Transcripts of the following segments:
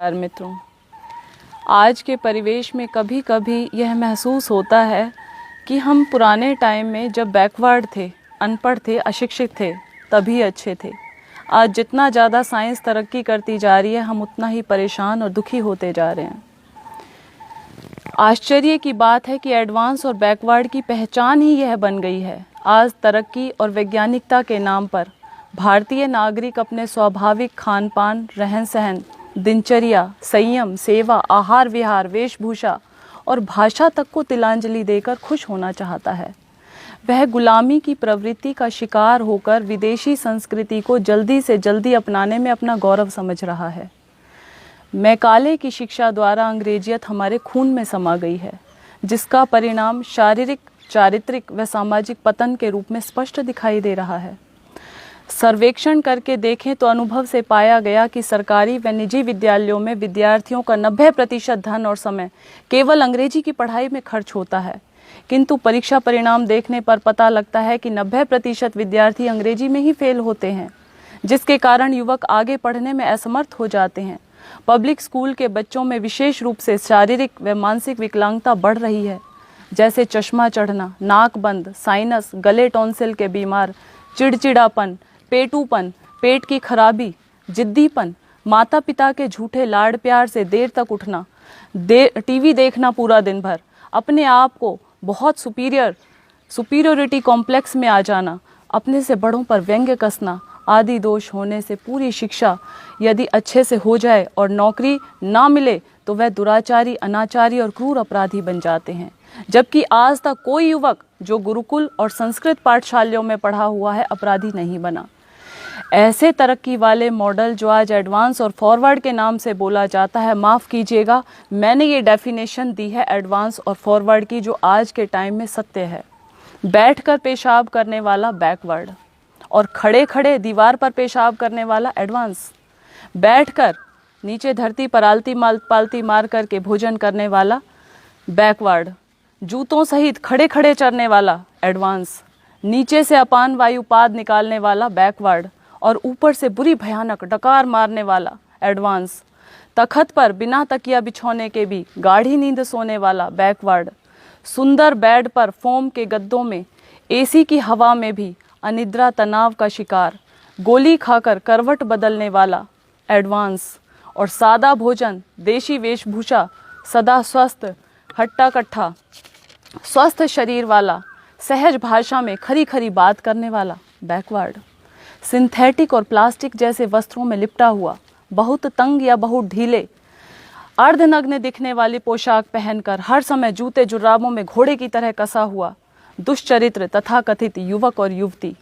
यार मित्रों, आज के परिवेश में कभी कभी यह महसूस होता है कि हम पुराने टाइम में जब बैकवर्ड थे, अनपढ़ थे, अशिक्षित थे, तभी अच्छे थे। आज जितना ज़्यादा साइंस तरक्की करती जा रही है, हम उतना ही परेशान और दुखी होते जा रहे हैं। आश्चर्य की बात है कि एडवांस और बैकवर्ड की पहचान ही यह बन गई है। आज तरक्की और वैज्ञानिकता के नाम पर भारतीय नागरिक अपने स्वाभाविक खान पान, रहन सहन, दिनचर्या, संयम, सेवा, आहार विहार, वेशभूषा और भाषा तक को तिलांजलि देकर खुश होना चाहता है। वह गुलामी की प्रवृत्ति का शिकार होकर विदेशी संस्कृति को जल्दी से जल्दी अपनाने में अपना गौरव समझ रहा है। मैकाले की शिक्षा द्वारा अंग्रेजियत हमारे खून में समा गई है, जिसका परिणाम शारीरिक, चारित्रिक व सामाजिक पतन के रूप में स्पष्ट दिखाई दे रहा है। सर्वेक्षण करके देखें तो अनुभव से पाया गया कि सरकारी व निजी विद्यालयों में विद्यार्थियों का 90% धन और समय केवल अंग्रेजी की पढ़ाई में खर्च होता है, किंतु परीक्षा परिणाम देखने पर पता लगता है कि 90% विद्यार्थी अंग्रेजी में ही फेल होते हैं, जिसके कारण युवक आगे पढ़ने में असमर्थ हो जाते हैं। पब्लिक स्कूल के बच्चों में विशेष रूप से शारीरिक व मानसिक विकलांगता बढ़ रही है, जैसे चश्मा चढ़ना, नाक बंद, साइनस, गले टॉन्सिल के बीमार, चिड़चिड़ापन, पेटूपन, पेट की खराबी, जिद्दीपन, माता पिता के झूठे लाड़ प्यार से देर तक उठना, टीवी देखना पूरा दिन भर, अपने आप को बहुत सुपीरियोरिटी कॉम्प्लेक्स में आ जाना, अपने से बड़ों पर व्यंग्य कसना आदि दोष होने से पूरी शिक्षा यदि अच्छे से हो जाए और नौकरी ना मिले तो वह दुराचारी, अनाचारी और क्रूर अपराधी बन जाते हैं। जबकि आज तक कोई युवक जो गुरुकुल और संस्कृत पाठशालाओं में पढ़ा हुआ है अपराधी नहीं बना। ऐसे तरक्की वाले मॉडल जो आज एडवांस और फॉरवर्ड के नाम से बोला जाता है, माफ़ कीजिएगा, मैंने ये डेफिनेशन दी है एडवांस और फॉरवर्ड की, जो आज के टाइम में सत्य है। बैठकर पेशाब करने वाला बैकवर्ड और खड़े खड़े दीवार पर पेशाब करने वाला एडवांस। बैठकर नीचे धरती पर पालती मार करके भोजन करने वाला बैकवर्ड। जूतों सहित खड़े खड़े चरने वाला एडवांस। नीचे से अपान वायुपाद निकालने वाला बैकवर्ड और ऊपर से बुरी भयानक डकार मारने वाला एडवांस। तखत पर बिना तकिया बिछौने के भी गाढ़ी नींद सोने वाला बैकवर्ड। सुंदर बेड पर फोम के गद्दों में एसी की हवा में भी अनिद्रा तनाव का शिकार, गोली खाकर करवट बदलने वाला एडवांस। और सादा भोजन, देशी वेशभूषा, सदा स्वस्थ, हट्टा कट्ठा, स्वस्थ शरीर वाला, सहज भाषा में खरी खरी बात करने वाला बैकवर्ड। सिंथेटिक और प्लास्टिक जैसे वस्त्रों में लिपटा हुआ, बहुत तंग या बहुत ढीले, अर्धनग्न दिखने वाली पोशाक पहनकर हर समय जूते जुराबों में घोड़े की तरह कसा हुआ दुष्चरित्र तथाकथित युवक और युवती।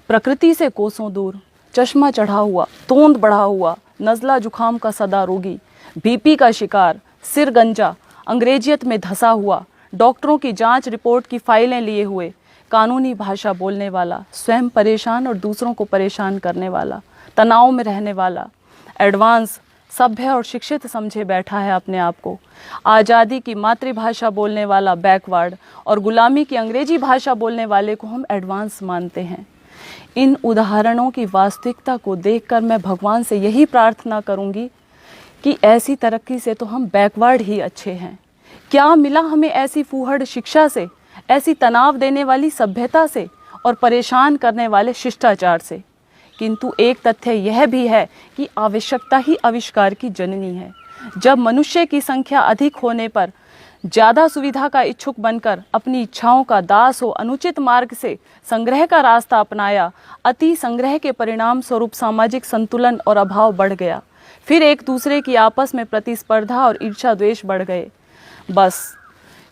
प्रकृति से कोसों दूर, चश्मा चढ़ा हुआ, तोंद बढ़ा हुआ, नज़ला जुखाम का सदा रोगी, बीपी का शिकार, सिर गंजा, अंग्रेजियत में धंसा हुआ, डॉक्टरों की जांच रिपोर्ट की फाइलें लिए हुए, कानूनी भाषा बोलने वाला, स्वयं परेशान और दूसरों को परेशान करने वाला, तनाव में रहने वाला एडवांस सभ्य और शिक्षित समझे बैठा है अपने आप को। आज़ादी की मातृभाषा बोलने वाला बैकवर्ड और गुलामी की अंग्रेजी भाषा बोलने वाले को हम एडवांस मानते हैं। इन उदाहरणों की वास्तविकता को देखकर मैं भगवान से यही प्रार्थना करूंगी कि ऐसी तरक्की से तो हम बैकवर्ड ही अच्छे हैं। क्या मिला हमें ऐसी फूहड़ शिक्षा से, ऐसी तनाव देने वाली सभ्यता से और परेशान करने वाले शिष्टाचार से। किंतु एक तथ्य यह भी है कि आवश्यकता ही आविष्कार की जननी है। जब मनुष्य की संख्या अधिक होने पर ज़्यादा सुविधा का इच्छुक बनकर अपनी इच्छाओं का दास हो अनुचित मार्ग से संग्रह का रास्ता अपनाया, अति संग्रह के परिणाम स्वरूप सामाजिक संतुलन और अभाव बढ़ गया। फिर एक दूसरे की आपस में प्रतिस्पर्धा और ईर्ष्या द्वेष बढ़ गए। बस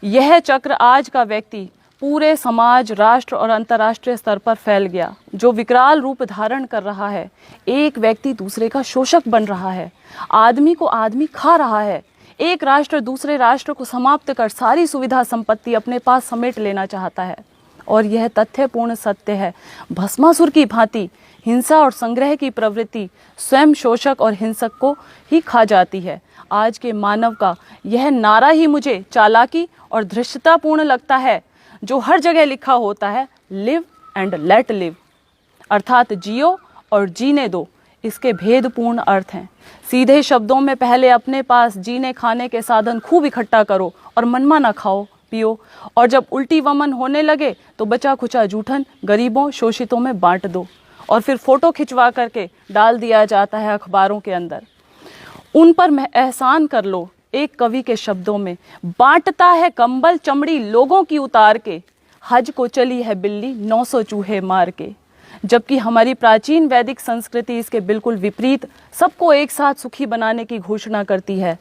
यह चक्र आज का व्यक्ति पूरे समाज, राष्ट्र और अंतर्राष्ट्रीय स्तर पर फैल गया, जो विकराल रूप धारण कर रहा है। एक व्यक्ति दूसरे का शोषक बन रहा है, आदमी को आदमी खा रहा है। एक राष्ट्र दूसरे राष्ट्र को समाप्त कर सारी सुविधा संपत्ति अपने पास समेट लेना चाहता है। और यह तथ्यपूर्ण सत्य है। भस्मासुर की भांति हिंसा और संग्रह की प्रवृत्ति स्वयं शोषक और हिंसक को ही खा जाती है। आज के मानव का यह नारा ही मुझे चालाकी और धृष्टतापूर्ण लगता है, जो हर जगह लिखा होता है, लिव एंड लेट लिव, अर्थात जियो और जीने दो, इसके भेदपूर्ण अर्थ हैं। सीधे शब्दों में पहले अपने पास जीने खाने के साधन खूब इकट्ठा करो और मनमाना खाओ पियो, और जब उल्टी वमन होने लगे तो बचा खुचा जूठन गरीबों शोषितों में बांट दो, और फिर फोटो खिंचवा करके डाल दिया जाता है अखबारों के अंदर। उन पर एहसान कर लो एक कवि के शब्दों में, बांटता है कंबल चमड़ी लोगों की उतार के, हज को चली है बिल्ली 900 चूहे मार के। जबकि हमारी प्राचीन वैदिक संस्कृति इसके बिल्कुल विपरीत सबको एक साथ सुखी बनाने की घोषणा करती है।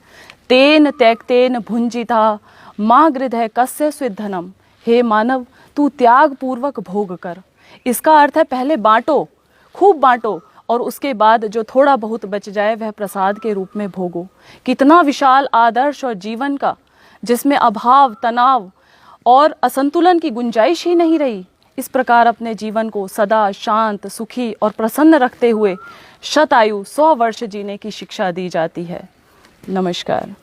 तेन त्यक्तेन भुंजिता माँ गृधय कस्य स्विद्धनम, हे मानव तू त्याग पूर्वक भोग कर। इसका अर्थ है पहले बांटो, खूब बांटो, और उसके बाद जो थोड़ा बहुत बच जाए वह प्रसाद के रूप में भोगो। कितना विशाल आदर्श और जीवन का, जिसमें अभाव, तनाव और असंतुलन की गुंजाइश ही नहीं रही। इस प्रकार अपने जीवन को सदा शांत, सुखी और प्रसन्न रखते हुए शतायु 100 वर्ष जीने की शिक्षा दी जाती है। नमस्कार।